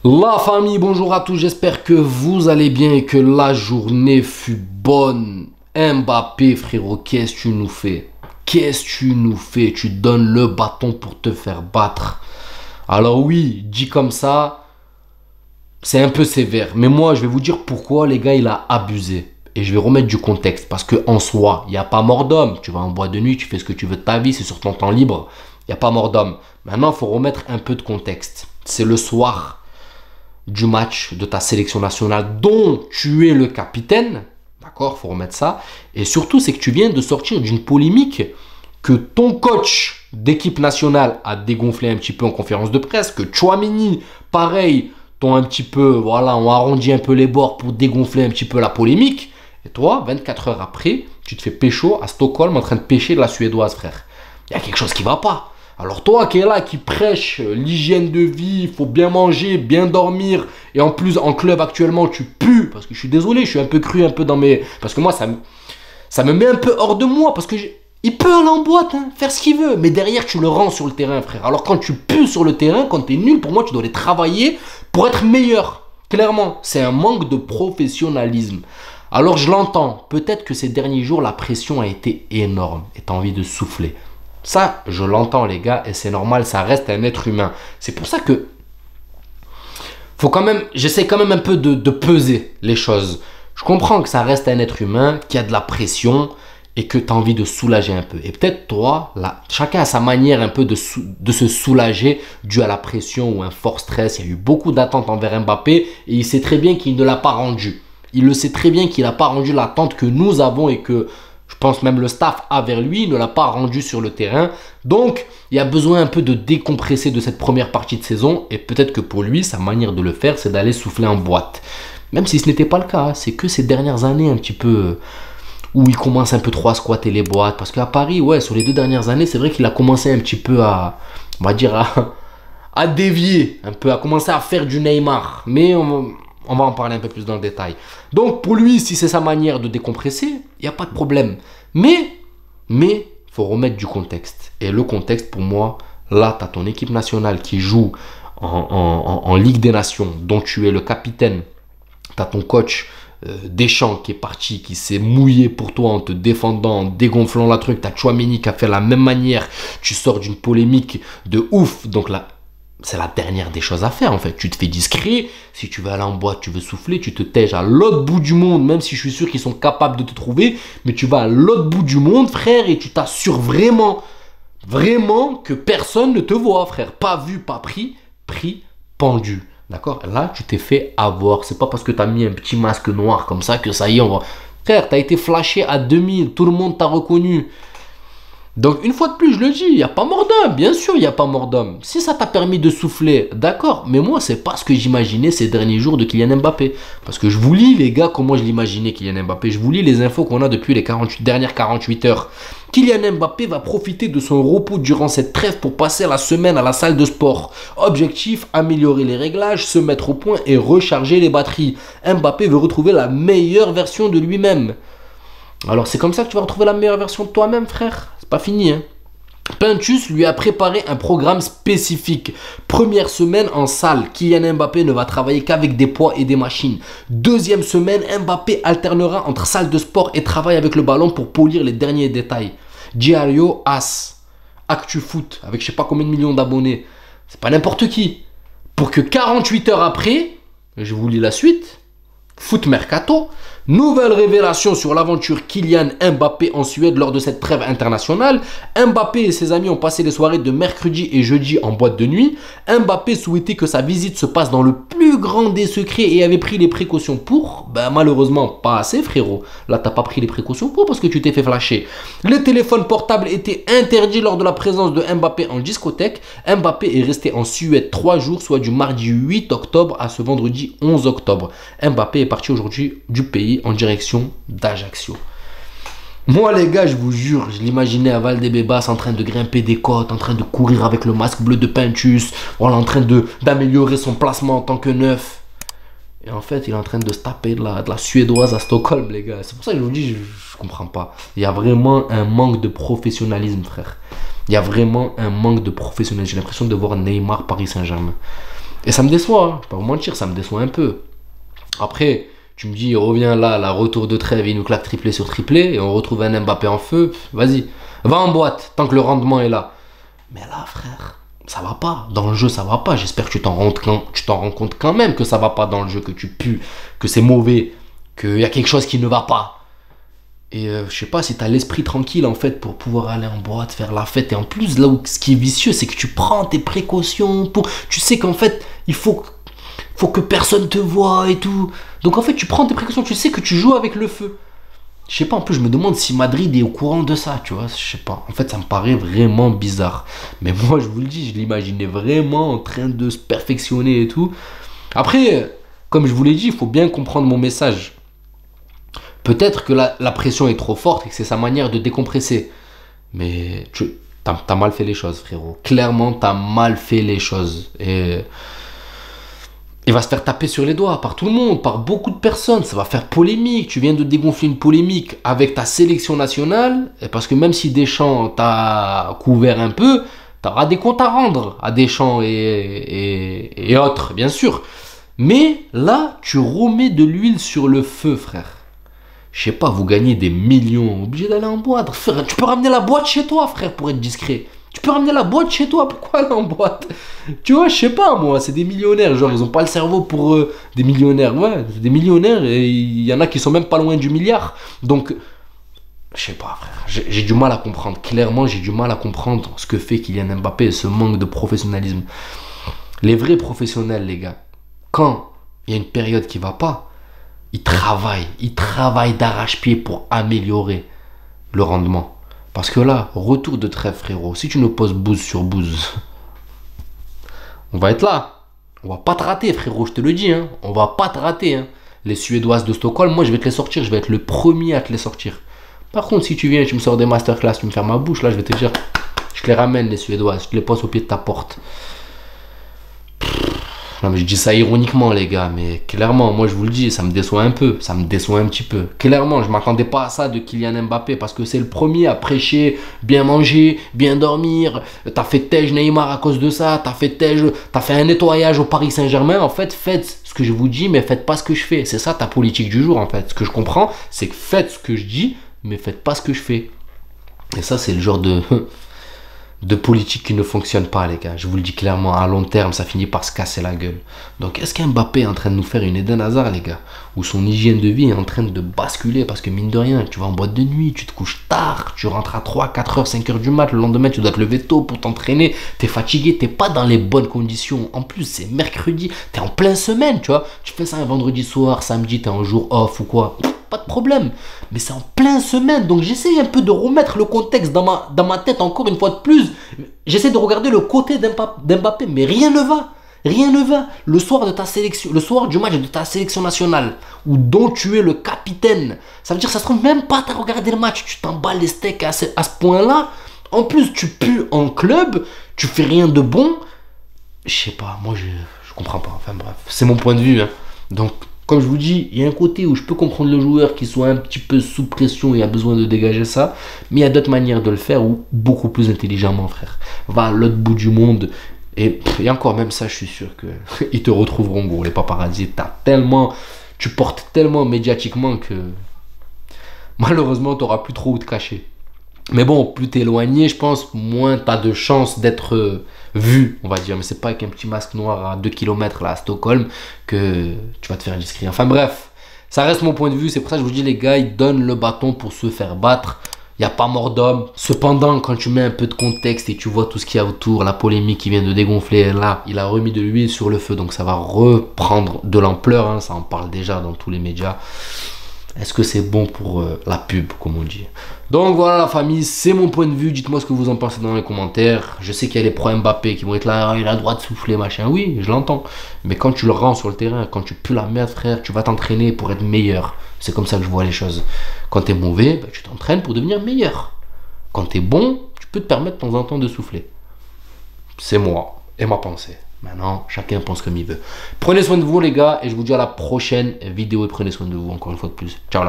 La famille, bonjour à tous, j'espère que vous allez bien et que la journée fut bonne. Mbappé, frérot, qu'est-ce que tu nous fais? Qu'est-ce que tu nous fais? Tu donnes le bâton pour te faire battre. Alors oui, dit comme ça, c'est un peu sévère. Mais moi, je vais vous dire pourquoi, les gars, il a abusé. Et je vais remettre du contexte. Parce qu'en soi, il n'y a pas mort d'homme. Tu vas en boîte de nuit, tu fais ce que tu veux de ta vie, c'est sur ton temps libre. Il n'y a pas mort d'homme. Maintenant, il faut remettre un peu de contexte. C'est le soir du match de ta sélection nationale dont tu es le capitaine. D'accord, faut remettre ça. Et surtout, c'est que tu viens de sortir d'une polémique que ton coach d'équipe nationale a dégonflé un petit peu en conférence de presse, que Tchouaméni, pareil, t'ont un petit peu, voilà, on arrondit un peu les bords pour dégonfler un petit peu la polémique. Et toi, 24 heures après, tu te fais pécho à Stockholm en train de pêcher de la Suédoise, frère. Il y a quelque chose qui va pas. Alors toi qui es là, qui prêche l'hygiène de vie, il faut bien manger, bien dormir, et en plus en club actuellement tu pues, parce que je suis désolé, je suis un peu cru un peu dans mes... Parce que moi ça me met un peu hors de moi, parce que il peut aller en boîte, hein, faire ce qu'il veut, mais derrière tu le rends sur le terrain, frère. Alors quand tu pues sur le terrain, quand tu es nul, pour moi tu dois aller travailler pour être meilleur. Clairement, c'est un manque de professionnalisme. Alors je l'entends, peut-être que ces derniers jours la pression a été énorme, et tu as envie de souffler. Ça, je l'entends les gars, et c'est normal, ça reste un être humain. C'est pour ça que faut quand même, j'essaie quand même un peu de peser les choses. Je comprends que ça reste un être humain, qu'il y a de la pression et que tu as envie de soulager un peu. Et peut-être toi, là, chacun a sa manière un peu de se soulager dû à la pression ou un fort stress. Il y a eu beaucoup d'attentes envers Mbappé et il sait très bien qu'il ne l'a pas rendu. Il le sait très bien qu'il n'a pas rendu l'attente que nous avons et que... Je pense même le staff a vers lui, il ne l'a pas rendu sur le terrain. Donc, il y a besoin un peu de décompresser de cette première partie de saison. Et peut-être que pour lui, sa manière de le faire, c'est d'aller souffler en boîte. Même si ce n'était pas le cas. C'est que ces dernières années un petit peu où il commence un peu trop à squatter les boîtes. Parce qu'à Paris, ouais, sur les 2 dernières années, c'est vrai qu'il a commencé un petit peu à, on va dire, à dévier. Un peu, à commencer à faire du Neymar. Mais on va en parler un peu plus dans le détail. Donc, pour lui, si c'est sa manière de décompresser, il n'y a pas de problème. Mais, il faut remettre du contexte. Et le contexte, pour moi, là, tu as ton équipe nationale qui joue en Ligue des Nations, dont tu es le capitaine. Tu as ton coach Deschamps qui est parti, qui s'est mouillé pour toi en te défendant, en dégonflant la truc. Tu as Tchouaméni qui a fait la même manière. Tu sors d'une polémique de ouf. Donc là, c'est la dernière des choses à faire en fait. Tu te fais discret. Si tu veux aller en boîte, tu veux souffler, tu te tèges à l'autre bout du monde, même si je suis sûr qu'ils sont capables de te trouver. Mais tu vas à l'autre bout du monde, frère, et tu t'assures vraiment, vraiment que personne ne te voit, frère. Pas vu, pas pris, pris, pendu. D'accord? Là, tu t'es fait avoir. C'est pas parce que tu as mis un petit masque noir comme ça que ça y est, on va... Frère, tu as été flashé à 2000. Tout le monde t'a reconnu. Donc, une fois de plus, je le dis, il n'y a pas mort d'homme. Bien sûr, il n'y a pas mort d'homme. Si ça t'a permis de souffler, d'accord. Mais moi, c'est pas ce que j'imaginais ces derniers jours de Kylian Mbappé. Parce que je vous lis, les gars, comment je l'imaginais, Kylian Mbappé. Je vous lis les infos qu'on a depuis les dernières 48 heures. Kylian Mbappé va profiter de son repos durant cette trêve pour passer la semaine à la salle de sport. Objectif, améliorer les réglages, se mettre au point et recharger les batteries. Mbappé veut retrouver la meilleure version de lui-même. Alors, c'est comme ça que tu vas retrouver la meilleure version de toi-même, frère. C'est pas fini, hein. Pintus lui a préparé un programme spécifique. Première semaine en salle, Kylian Mbappé ne va travailler qu'avec des poids et des machines. Deuxième semaine, Mbappé alternera entre salle de sport et travail avec le ballon pour polir les derniers détails. Diario As, ActuFoot, avec je sais pas combien de millions d'abonnés. C'est pas n'importe qui. Pour que 48 heures après, je vous lis la suite, Foot Mercato, nouvelle révélation sur l'aventure Kylian Mbappé en Suède lors de cette trêve internationale. Mbappé et ses amis ont passé les soirées de mercredi et jeudi en boîte de nuit. Mbappé souhaitait que sa visite se passe dans le plus grand des secrets et avait pris les précautions pour. Ben malheureusement, pas assez frérot. Là, t'as pas pris les précautions pour parce que tu t'es fait flasher. Les téléphones portables étaient interdits lors de la présence de Mbappé en discothèque. Mbappé est resté en Suède 3 jours, soit du mardi 8 octobre à ce vendredi 11 octobre. Mbappé est parti aujourd'hui du pays en direction d'Ajaccio. Moi les gars, je vous jure, je l'imaginais à Valdebebas en train de grimper des côtes, en train de courir avec le masque bleu de Pintus, voilà, en train d'améliorer son placement en tant que neuf. Et en fait, il est en train de se taper de la Suédoise à Stockholm, les gars. C'est pour ça que je vous dis, je comprends pas. Il y a vraiment un manque de professionnalisme, frère. Il y a vraiment un manque de professionnalisme. J'ai l'impression de voir Neymar Paris Saint-Germain. Et ça me déçoit, hein. Je vais pas vous mentir, ça me déçoit un peu. Après, tu me dis, reviens là, la retour de trêve, il nous claque triplé sur triplé, et on retrouve un Mbappé en feu. Vas-y, va en boîte, tant que le rendement est là. Mais là, frère, ça va pas. Dans le jeu, ça va pas. J'espère que tu t'en rends compte quand même que ça va pas dans le jeu, que tu pues, que c'est mauvais, qu'il y a quelque chose qui ne va pas. Et je sais pas si t'as l'esprit tranquille en fait pour pouvoir aller en boîte, faire la fête. Et en plus, là où ce qui est vicieux, c'est que tu prends tes précautions pour. Tu sais qu'en fait, il faut que personne te voie et tout. Donc en fait, tu prends tes précautions, tu sais que tu joues avec le feu. Je sais pas, en plus, je me demande si Madrid est au courant de ça, tu vois. Je sais pas. En fait, ça me paraît vraiment bizarre. Mais moi, je vous le dis, je l'imaginais vraiment en train de se perfectionner et tout. Après, comme je vous l'ai dit, il faut bien comprendre mon message. Peut-être que la pression est trop forte et que c'est sa manière de décompresser. Mais t'as mal fait les choses, frérot. Clairement, t'as mal fait les choses. Et il va se faire taper sur les doigts par tout le monde, par beaucoup de personnes. Ça va faire polémique. Tu viens de dégonfler une polémique avec ta sélection nationale. Parce que même si Deschamps t'a couvert un peu, t'auras des comptes à rendre à Deschamps et autres, bien sûr. Mais là, tu remets de l'huile sur le feu, frère. Je sais pas, vous gagnez des millions, obligé d'aller en boîte. Frère, tu peux ramener la boîte chez toi, frère, pour être discret. Tu peux ramener la boîte chez toi, pourquoi aller en boîte? Tu vois, je sais pas, moi, c'est des millionnaires. Genre, ils ont pas le cerveau pour des millionnaires. Ouais, c'est des millionnaires et il y en a qui sont même pas loin du milliard. Donc, je sais pas, frère. J'ai du mal à comprendre. Clairement, j'ai du mal à comprendre ce que fait Kylian Mbappé et ce manque de professionnalisme. Les vrais professionnels, les gars, quand il y a une période qui va pas, ils travaillent d'arrache-pied pour améliorer le rendement. Parce que là, retour de trêve, frérot, si tu nous poses bouse sur bouse, on va être là. On va pas te rater, frérot, je te le dis. Hein. On va pas te rater. Hein. Les Suédoises de Stockholm, moi, je vais te les sortir. Je vais être le premier à te les sortir. Par contre, si tu viens, tu me sors des masterclass, tu me fermes ma bouche, là, je vais te dire, je te les ramène, les Suédoises. Je te les pose au pied de ta porte. Non mais je dis ça ironiquement les gars, mais clairement, moi je vous le dis, ça me déçoit un peu, ça me déçoit un petit peu. Clairement, je m'attendais pas à ça de Kylian Mbappé parce que c'est le premier à prêcher, bien manger, bien dormir. T'as fait tège Neymar à cause de ça, t'as fait un nettoyage au Paris Saint-Germain. En fait, faites ce que je vous dis, mais faites pas ce que je fais. C'est ça ta politique du jour en fait. Ce que je comprends, c'est que faites ce que je dis, mais faites pas ce que je fais. Et ça, c'est le genre de politique qui ne fonctionne pas, les gars. Je vous le dis clairement, à long terme, ça finit par se casser la gueule. Donc, est-ce qu'Mbappé est en train de nous faire une Eden Hazard, les gars? Ou son hygiène de vie est en train de basculer? Parce que mine de rien, tu vas en boîte de nuit, tu te couches tard, tu rentres à 3, 4 heures, 5 heures du mat, le lendemain, tu dois te lever tôt pour t'entraîner, t'es fatigué, t'es pas dans les bonnes conditions. En plus, c'est mercredi, t'es en pleine semaine, tu vois. Tu fais ça un vendredi soir, samedi, t'es en jour off ou quoi. Pas de problème, mais c'est en pleine semaine, donc j'essaie un peu de remettre le contexte dans ma tête encore une fois de plus. J'essaie de regarder le côté d'Mbappé, mais rien ne va. Rien ne va. Le soir de ta sélection, le soir du match de ta sélection nationale, ou dont tu es le capitaine, ça veut dire que ça se trouve même pas t'as regardé le match, tu t'en bats les steaks à ce point-là. En plus, tu pues en club, tu fais rien de bon. Je sais pas, moi je comprends pas. Enfin bref, c'est mon point de vue. Hein. Donc, comme je vous dis, il y a un côté où je peux comprendre le joueur qui soit un petit peu sous pression et a besoin de dégager ça. Mais il y a d'autres manières de le faire ou beaucoup plus intelligemment, frère. Va à l'autre bout du monde. Et encore même ça, je suis sûr qu'ils te retrouveront, gros, les paparazzis. Tu portes tellement médiatiquement que malheureusement, tu n'auras plus trop où te cacher. Mais bon, plus t'es éloigné, je pense, moins t'as de chances d'être vu, on va dire. Mais c'est pas avec un petit masque noir à 2 km là à Stockholm que tu vas te faire discret. Enfin bref, ça reste mon point de vue. C'est pour ça que je vous dis, les gars, ils donnent le bâton pour se faire battre. Il n'y a pas mort d'homme. Cependant, quand tu mets un peu de contexte et tu vois tout ce qu'il y a autour, la polémique qui vient de dégonfler, là, il a remis de l'huile sur le feu. Donc ça va reprendre de l'ampleur. Hein, ça en parle déjà dans tous les médias. Est-ce que c'est bon pour la pub, comme on dit? Donc voilà la famille, c'est mon point de vue. Dites-moi ce que vous en pensez dans les commentaires. Je sais qu'il y a les pro Mbappé qui vont être là, il a le droit de souffler, machin. Oui, je l'entends. Mais quand tu le rends sur le terrain, quand tu pues la merde, frère, tu vas t'entraîner pour être meilleur. C'est comme ça que je vois les choses. Quand tu es mauvais, bah, tu t'entraînes pour devenir meilleur. Quand tu es bon, tu peux te permettre de temps en temps de souffler. C'est moi et ma pensée. Maintenant, chacun pense comme il veut. Prenez soin de vous les gars et je vous dis à la prochaine vidéo et prenez soin de vous encore une fois de plus. Ciao la famille.